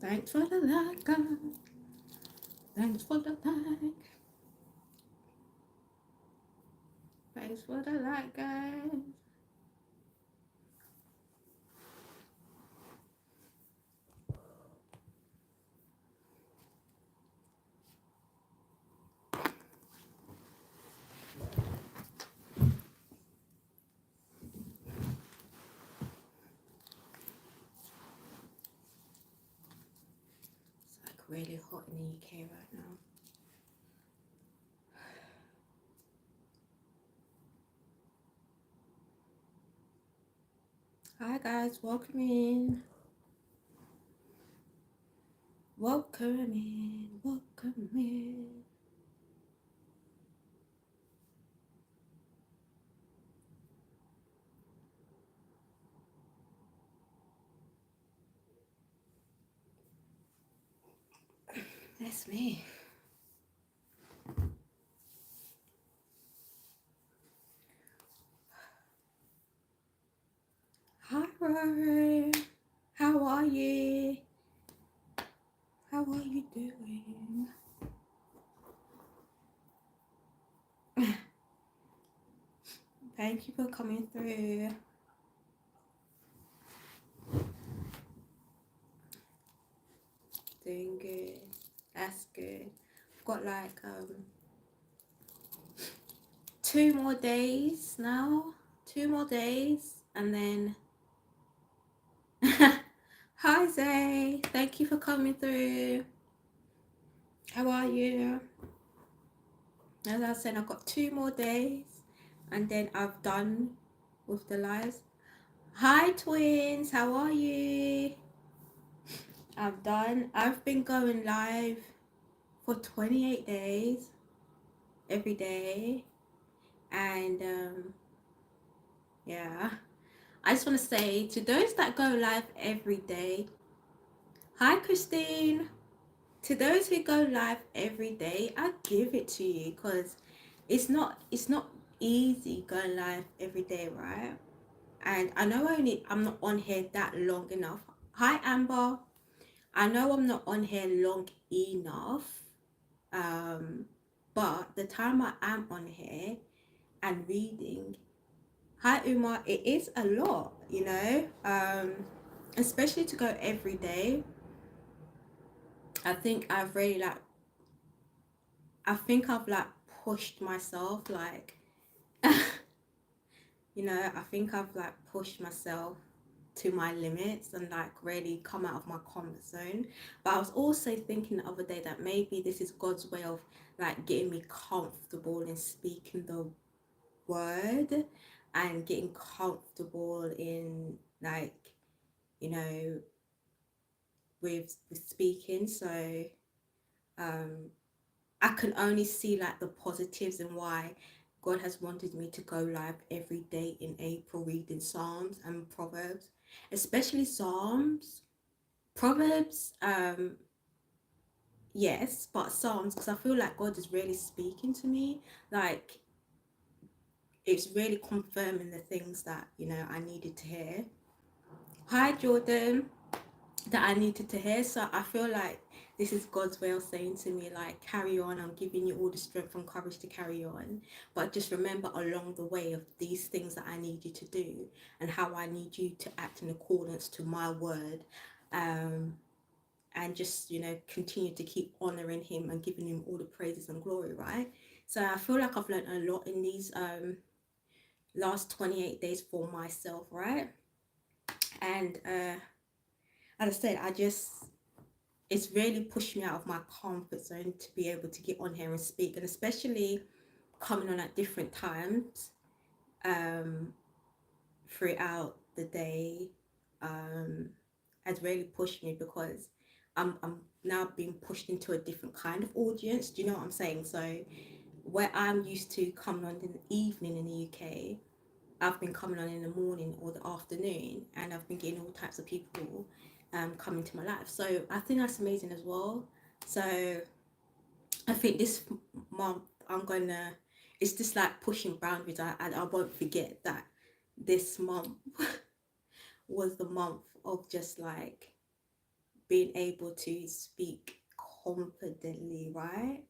Thanks for the like, God. Thanks for the like. Thanks for the like, guys. It's like really hot in the UK right now. Hi guys, welcome in. Welcome in. Welcome in. That's me. Hi Rory. How are you? How are you doing? Thank you for coming through. Doing good. That's good. I've got like 2 more days now. 2 more days and then hi Zay. Thank you for coming through. How are you? As I said, I've got 2 more days and then I've done with the lives. Hi twins, how are you? I've done. I've been going live for 28 days every day, and yeah, I just want to say to those that go live every day, hi Christine. To those who go live every day, I give it to you because it's not easy going live every day, right? And I know I'm not on here that long enough. Hi Amber. I know I'm not on here long enough, but the time I am on here and reading, hi Uma, it is a lot, especially to go every day. I think I've like pushed myself, like, I think I've like pushed myself to my limits and like really come out of my comfort zone. But I was also thinking the other day that maybe this is God's way of like getting me comfortable in speaking the word and getting comfortable in like, you know, with speaking. So I can only see like the positives and why God has wanted me to go live every day in April reading Psalms and Proverbs, especially Psalms. Proverbs, yes, but Psalms, because I feel like God is really speaking to me. Like, it's really confirming the things that, I needed to hear. Hi, Jordan, that I needed to hear. So I feel like this is God's way of saying to me, like, carry on. I'm giving you all the strength and courage to carry on. But just remember along the way of these things that I need you to do and how I need you to act in accordance to my word. And just continue to keep honoring him and giving him all the praises and glory, right? So I feel like I've learned a lot in these last 28 days for myself, right? And as I said, it's really pushed me out of my comfort zone to be able to get on here and speak, and especially coming on at different times throughout the day has really pushed me because I'm now being pushed into a different kind of audience. Do you know what I'm saying? So where I'm used to coming on in the evening in the UK, I've been coming on in the morning or the afternoon, and I've been getting all types of people coming to my life. So I think that's amazing as well. So I think this month it's just like pushing boundaries. I won't forget that this month was the month of just like being able to speak confidently, right?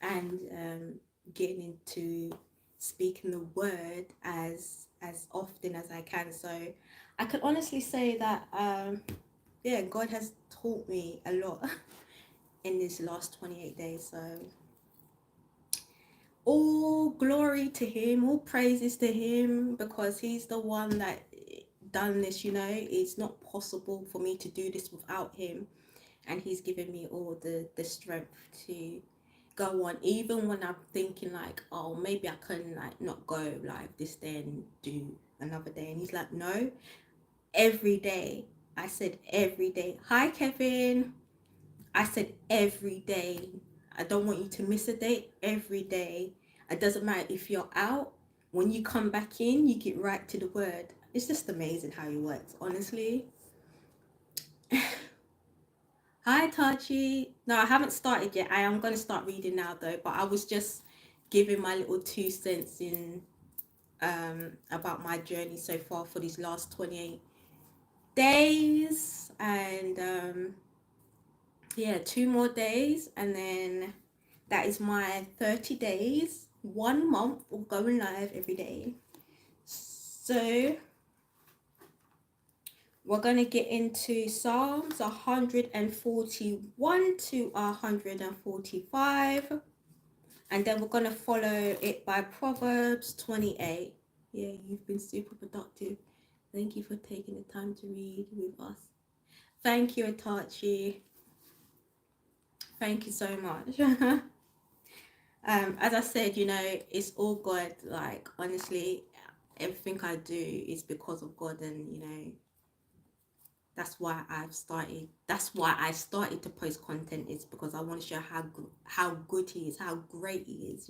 And getting into speaking the word as often as I can. So I can honestly say that yeah, God has taught me a lot in this last 28 days. So all glory to him, all praises to him, because he's the one that done this. It's not possible for me to do this without him, and he's given me all the strength to go on, even when I'm thinking like, oh, maybe I can like not go live this day and do another day. And he's like, no, every day. I said every day. Hi, Kevin. I said every day. I don't want you to miss a day. Every day. It doesn't matter if you're out. When you come back in, you get right to the word. It's just amazing how he works, honestly. Hi, Tachi. No, I haven't started yet. I am going to start reading now, though. But I was just giving my little 2 cents in about my journey so far for these last 28 days. And yeah, 2 more days. And then that is my 30 days, 1 month of going live every day. So we're going to get into Psalms 141 to 145. And then we're going to follow it by Proverbs 28. Yeah, you've been super productive. Thank you for taking the time to read with us. Thank you, Atachi. Thank you so much. As I said, it's all God. Like, honestly, everything I do is because of God. And, that's why I started to post content, is because I want to show how good he is, how great he is,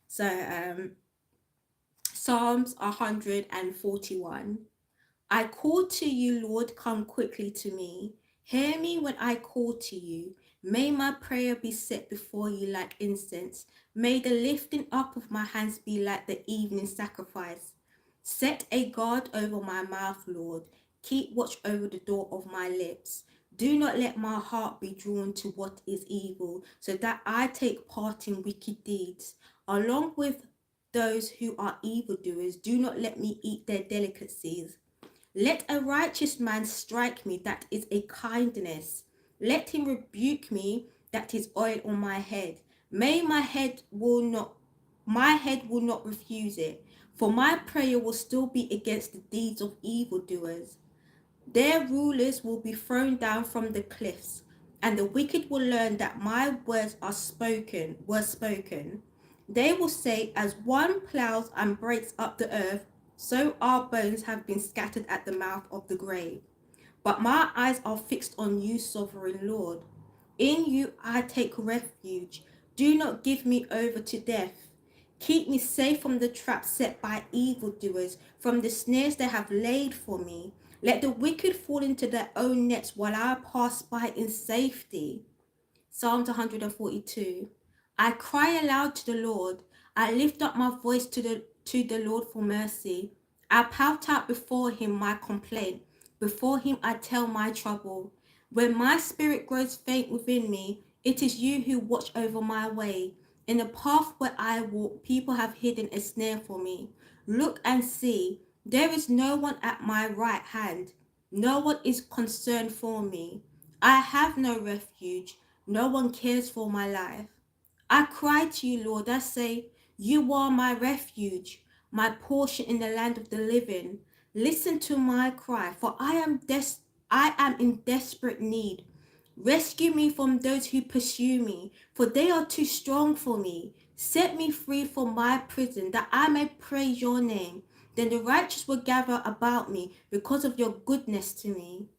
So Psalms 141. I call to you, Lord, come quickly to me. Hear me when I call to you. May my prayer be set before you like incense. May the lifting up of my hands be like the evening sacrifice. Set a guard over my mouth, Lord. Keep watch over the door of my lips. Do not let my heart be drawn to what is evil, so that I take part in wicked deeds. Along with those who are evildoers, do not let me eat their delicacies. Let a righteous man strike me, that is a kindness. Let him rebuke me, that is oil on my head. May my head will not refuse it, for my prayer will still be against the deeds of evildoers. Their rulers will be thrown down from the cliffs, and the wicked will learn that my words were spoken. They will say, as one plows and breaks up the earth, so our bones have been scattered at the mouth of the grave. But my eyes are fixed on you, sovereign Lord. In you I take refuge. Do not give me over to death. Keep me safe from the traps set by evildoers, from the snares they have laid for me. Let the wicked fall into their own nets while I pass by in safety. Psalms 142. I cry aloud to the Lord. I lift up my voice to the Lord for mercy. I pout out before him my complaint. Before him I tell my trouble. When my spirit grows faint within me, it is you who watch over my way. In the path where I walk, people have hidden a snare for me. Look and see, there is no one at my right hand. No one is concerned for me. I have no refuge. No one cares for my life. I cry to you, Lord. I say, you are my refuge, my portion in the land of the living. Listen to my cry, for I am in desperate need. Rescue me from those who pursue me, for they are too strong for me. Set me free from my prison, that I may praise your name. Then the righteous will gather about me because of your goodness to me.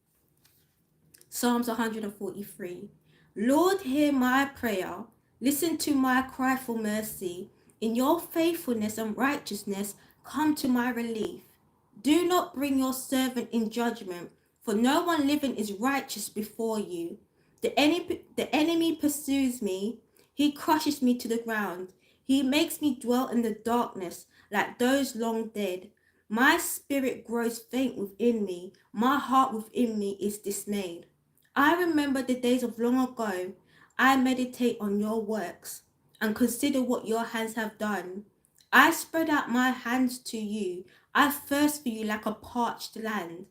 Psalms 143. Lord, hear my prayer. Listen to my cry for mercy. In your faithfulness and righteousness, come to my relief. Do not bring your servant in judgment, for no one living is righteous before you. The enemy pursues me. He crushes me to the ground. He makes me dwell in the darkness like those long dead. My spirit grows faint within me. My heart within me is dismayed. I remember the days of long ago. I meditate on your works and consider what your hands have done. I spread out my hands to you. I thirst for you like a parched land.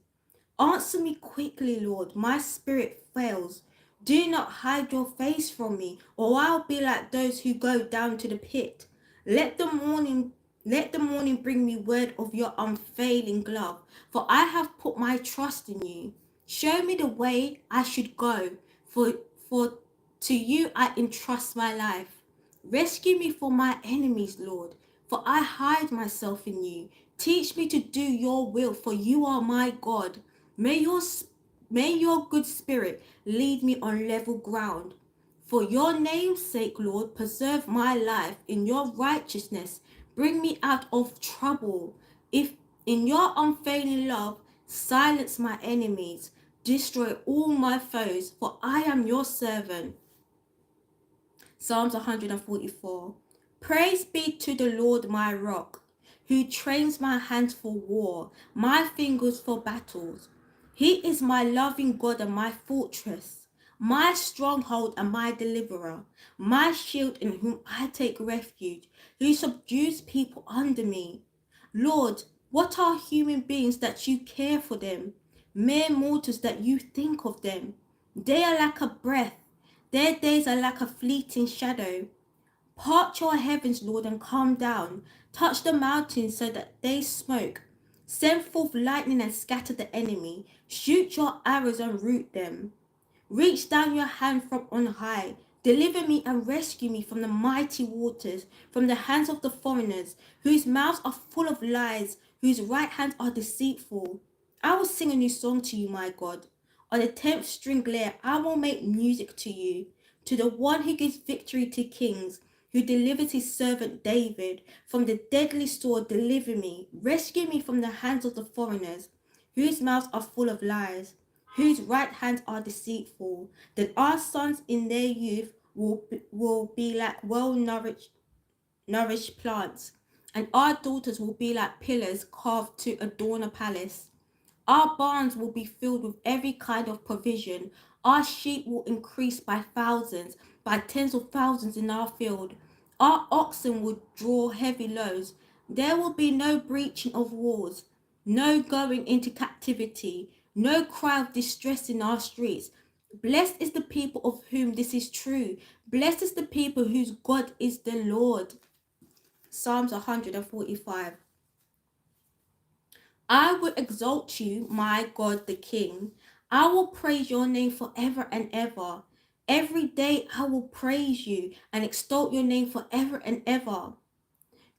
Answer me quickly, Lord. My spirit fails. Do not hide your face from me, or I'll be like those who go down to the pit. Let the morning let the morning bring me word of your unfailing love, for I have put my trust in you. Show me the way I should go, for to you I entrust my life. Rescue me from my enemies, Lord, for I hide myself in you. Teach me to do your will, for you are my God. May your, may your good spirit lead me on level ground. For your name's sake, Lord, preserve my life in your righteousness. Bring me out of trouble. If in your unfailing love, silence my enemies, destroy all my foes, for I am your servant. Psalms 144. Praise be to the Lord my rock, who trains my hands for war, my fingers for battles. He is my loving God and my fortress, my stronghold and my deliverer, my shield in whom I take refuge, who subdues people under me. Lord, what are human beings that you care for them? Mere mortals that you think of them. They are like a breath. Their days are like a fleeting shadow. Part your heavens, Lord, and come down. Touch the mountains so that they smoke. Send forth lightning and scatter the enemy. Shoot your arrows and root them. Reach down your hand from on high. Deliver me and rescue me from the mighty waters, from the hands of the foreigners, whose mouths are full of lies, whose right hands are deceitful. I will sing a new song to you, my God. On the 10th string lyre, I will make music to you, to the one who gives victory to kings, who delivers his servant David. From the deadly sword, deliver me. Rescue me from the hands of the foreigners, whose mouths are full of lies, whose right hands are deceitful. Then our sons in their youth will be like nourished plants, and our daughters will be like pillars carved to adorn a palace. Our barns will be filled with every kind of provision. Our sheep will increase by thousands, by tens of thousands in our field. Our oxen will draw heavy loads. There will be no breaching of walls, no going into captivity, no cry of distress in our streets. Blessed is the people of whom this is true. Blessed is the people whose God is the Lord. Psalms 145. I will exalt you, my God the King. I will praise your name forever and ever. Every day I will praise you and extol your name forever and ever.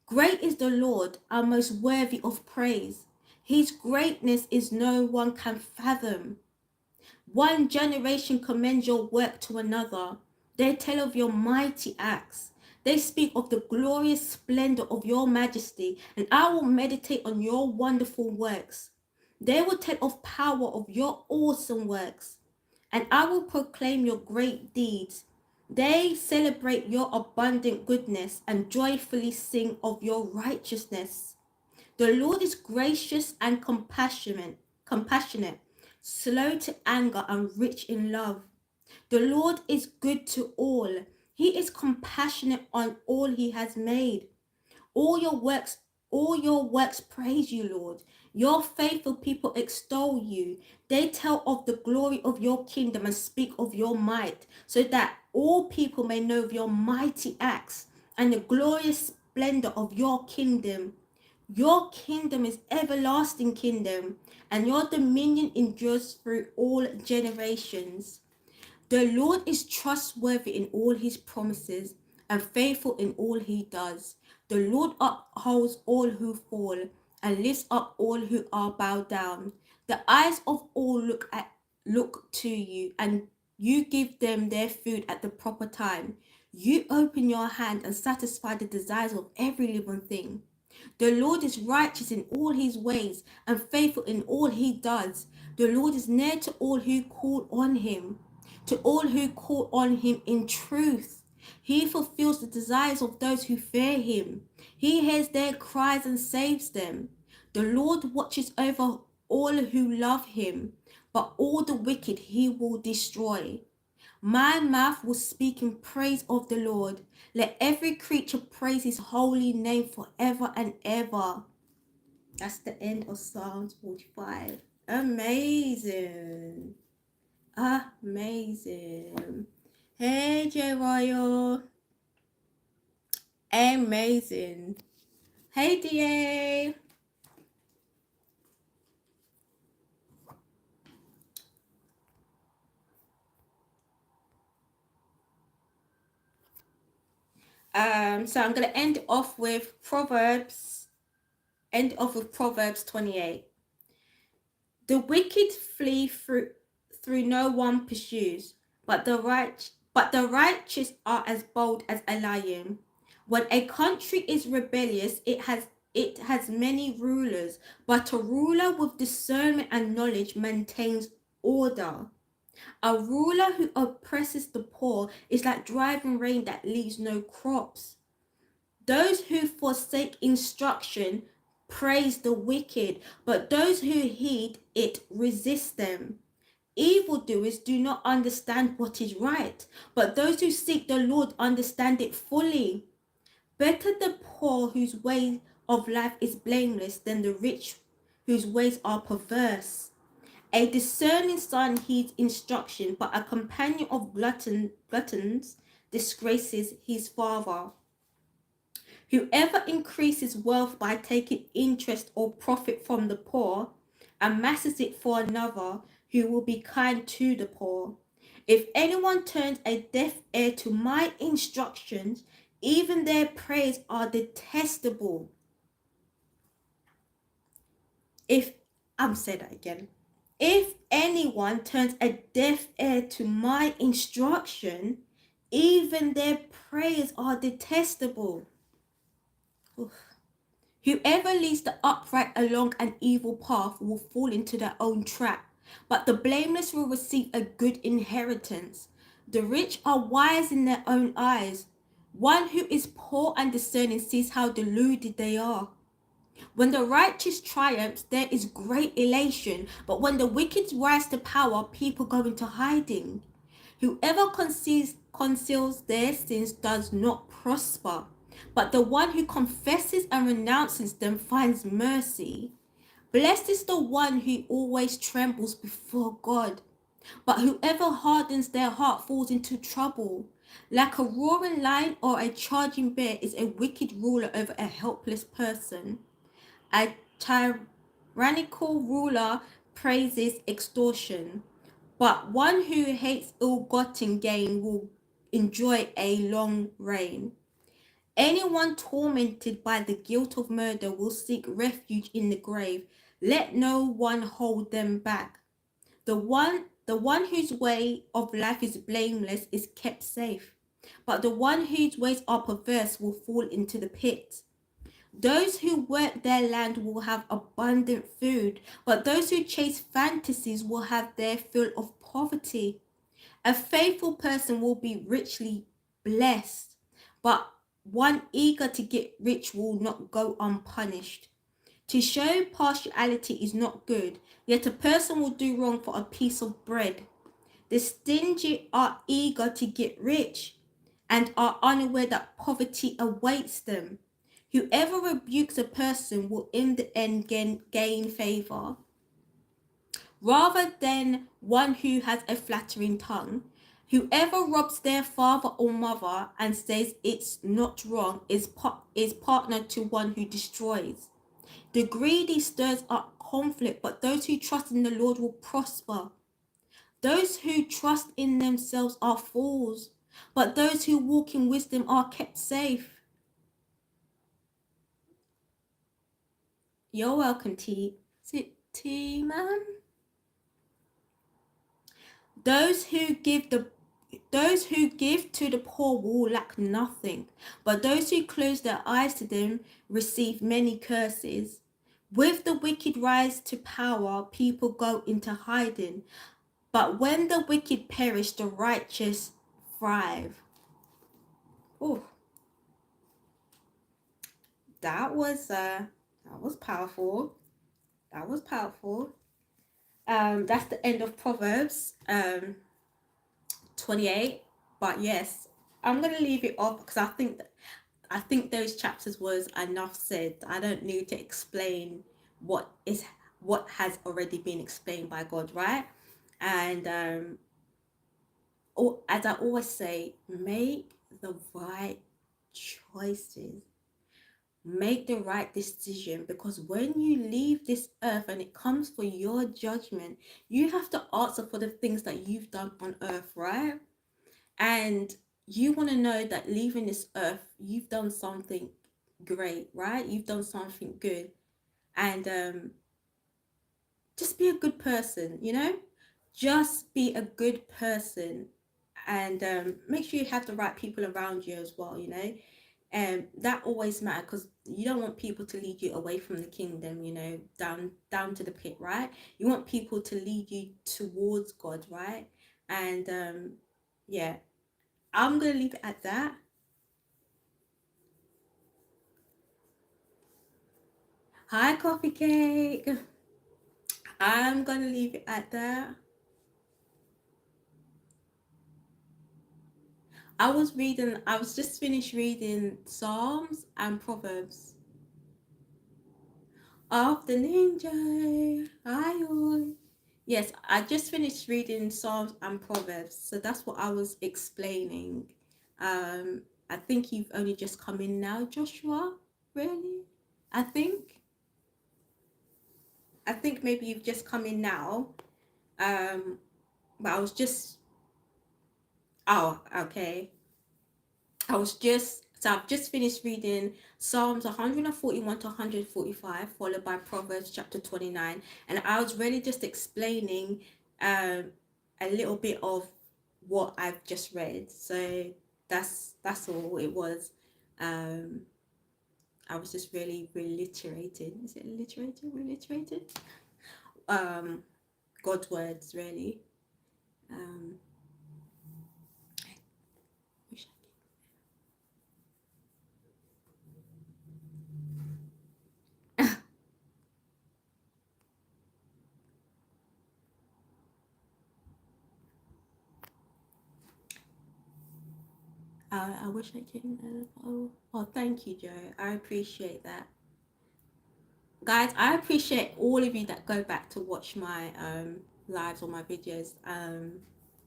Great is the Lord, and most worthy of praise. His greatness is no one can fathom. One generation commends your work to another. They tell of your mighty acts. They speak of the glorious splendor of your majesty, and I will meditate on your wonderful works. They will tell of power of your awesome works, and I will proclaim your great deeds. They celebrate your abundant goodness and joyfully sing of your righteousness. The Lord is gracious and compassionate, slow to anger and rich in love. The Lord is good to all. He is compassionate on all he has made. All your works, all your works praise you, Lord. Your faithful people extol you. They tell of the glory of your kingdom and speak of your might, so that all people may know of your mighty acts and the glorious splendor of your kingdom. Your kingdom is everlasting kingdom, and your dominion endures through all generations. The Lord is trustworthy in all his promises and faithful in all he does. The Lord upholds all who fall and lifts up all who are bowed down. The eyes of all look to you, and you give them their food at the proper time. You open your hand and satisfy the desires of every living thing. The Lord is righteous in all his ways and faithful in all he does. The Lord is near to all who call on him, to all who call on him in truth. He fulfills the desires of those who fear him. He hears their cries and saves them. The Lord watches over all who love him, but all the wicked he will destroy. My mouth will speak in praise of the Lord. Let every creature praise his holy name forever and ever. That's the end of Psalms 45. Amazing. Amazing. Hey, J Royal. Amazing. Hey, DA. So I'm going to end off with Proverbs 28. The wicked flee through no one pursues, but the righteous are as bold as a lion. When a country is rebellious, it has many rulers, but a ruler with discernment and knowledge maintains order. A ruler who oppresses the poor is like driving rain that leaves no crops. Those who forsake instruction praise the wicked, but those who heed it resist them. Evildoers do not understand what is right, but those who seek the Lord understand it fully. Better the poor whose way of life is blameless than the rich whose ways are perverse. A discerning son heeds instruction, but a companion of gluttons disgraces his father. Whoever increases wealth by taking interest or profit from the poor amasses it for another who will be kind to the poor. If anyone turns a deaf ear to my instructions, even their prayers are detestable. I'm saying that again. If anyone turns a deaf ear to my instruction, even their prayers are detestable. Oof. Whoever leads the upright along an evil path will fall into their own trap, but the blameless will receive a good inheritance. The rich are wise in their own eyes. One who is poor and discerning sees how deluded they are. When the righteous triumphs, there is great elation, but when the wicked rise to power, people go into hiding. Whoever conceals their sins does not prosper, but the one who confesses and renounces them finds mercy. Blessed is the one who always trembles before God, but whoever hardens their heart falls into trouble. Like a roaring lion or a charging bear is a wicked ruler over a helpless person. A tyrannical ruler praises extortion, but one who hates ill-gotten gain will enjoy a long reign. Anyone tormented by the guilt of murder will seek refuge in the grave. Let no one hold them back. The one whose way of life is blameless is kept safe, but the one whose ways are perverse will fall into the pit. Those who work their land will have abundant food, but those who chase fantasies will have their fill of poverty. A faithful person will be richly blessed, but one eager to get rich will not go unpunished. To show partiality is not good, yet a person will do wrong for a piece of bread. The stingy are eager to get rich and are unaware that poverty awaits them. Whoever rebukes a person will in the end gain favor, rather than one who has a flattering tongue. Whoever robs their father or mother and says it's not wrong is partner to one who destroys. The greedy stirs up conflict, but those who trust in the Lord will prosper. Those who trust in themselves are fools, but those who walk in wisdom are kept safe. You're welcome, T. Is it T, man? Those who give to the poor will lack nothing, but those who close their eyes to them receive many curses. With the wicked rise to power, people go into hiding, but when the wicked perish, the righteous thrive. Oh, that was powerful. That was powerful. That's the end of Proverbs 28. But yes, I'm gonna leave it off because I think those chapters was enough said. I don't need to explain what is what has already been explained by God, right? And as I always say, make the right choices. Make the right decision, because when you leave this earth and it comes for your judgment, you have to answer for the things that you've done on earth, right? And you want to know that leaving this earth, you've done something great, right? You've done something good. And just be a good person, just be a good person. And make sure you have the right people around you as well, and that always matters, because you don't want people to lead you away from the kingdom, down to the pit, right? You want people to lead you towards God, right? And yeah, I'm gonna leave it at that. Hi, coffee cake. I'm gonna leave it at that. I was just finished reading Psalms and Proverbs. Afternoon, Joe. Hi, all. Yes, I just finished reading Psalms and Proverbs, so that's what I was explaining. I think you've only just come in now, Joshua. Really? I think. I think maybe you've just come in now. Um, but I was just. Oh, okay. I've just finished reading Psalms 141 to 145, followed by Proverbs chapter 29. And I was really just explaining um, a little bit of what I've just read. So that's all it was. Um, I was just really reiterating. Is it alliterated? Reiterated? Um, God's words, really. Um, I wish I came. Oh, thank you, Joe. I appreciate that. Guys, I appreciate all of you that go back to watch my lives or my videos.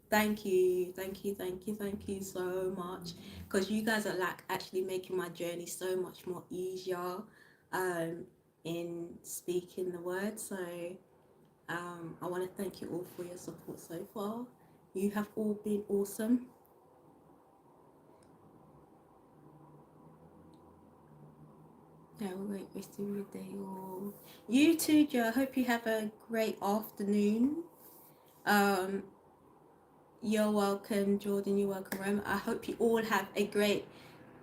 Thank you, thank you, thank you, thank you so much, because you guys are like actually making my journey so much more easier um in speaking the word. So I want to thank you all for your support so far. You have all been awesome. Have a great rest of your day, all. You too, Joe. I hope you have a great afternoon. um You're welcome, Jordan. You're welcome, Rome. I hope you all have a great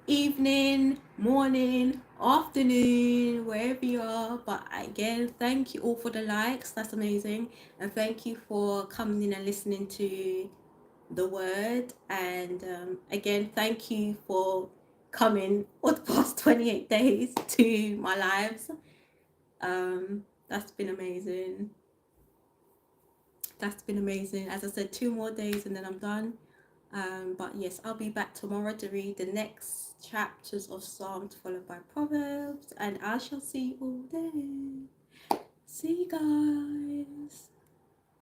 evening, morning, afternoon, wherever you are. But again, thank you all for the likes. That's amazing. And thank you for coming in and listening to the word. And again, thank you for coming for the past 28 days to my lives. That's been amazing. That's been amazing. As I said, 2 more days and then I'm done. But yes, I'll be back tomorrow to read the next chapters of Psalms followed by Proverbs, and I shall see you all then. See you guys.